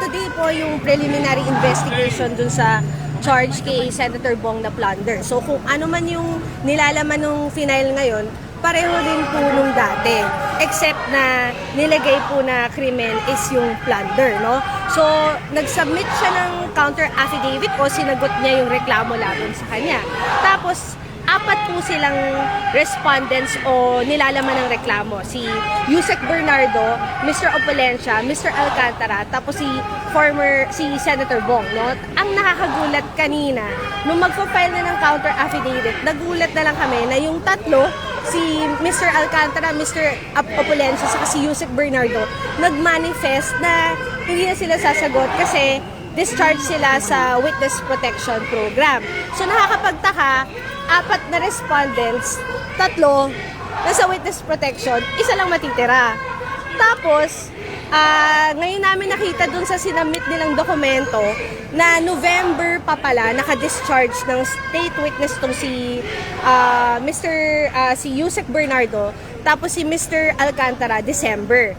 today po yung preliminary investigation dun sa charge kay Senator Bong na plunder. So kung ano man yung nilalaman ng final ngayon, pareho din po nung dati. Except na nilagay po na krimen is yung plunder, no? So, nag-submit siya ng counter affidavit o sinagot niya yung reklamo laban sa kanya. Tapos, 4 po silang respondents o nilalaman ng reklamo. Si Yusek Bernardo, Mr. Opulencia, Mr. Alcantara, tapos si Senator Bong, no? Ang nakakagulat kanina, nung magpo-file na ng counter affidavit, nagulat na lang kami na yung tatlo, si Mr. Alcantara, Mr. Opulencia, saka si Yusek Bernardo, nag-manifest na hindi na sila sasagot kasi discharge sila sa Witness Protection Program. So nakakapagtaka, 4 na respondents, 3 nasa Witness Protection, 1 lang matitira. Tapos, ngayon namin nakita dun sa sinamit nilang dokumento na November pa pala naka-discharge ng state witness tong si si Yusek Bernardo, tapos si Mr. Alcantara December.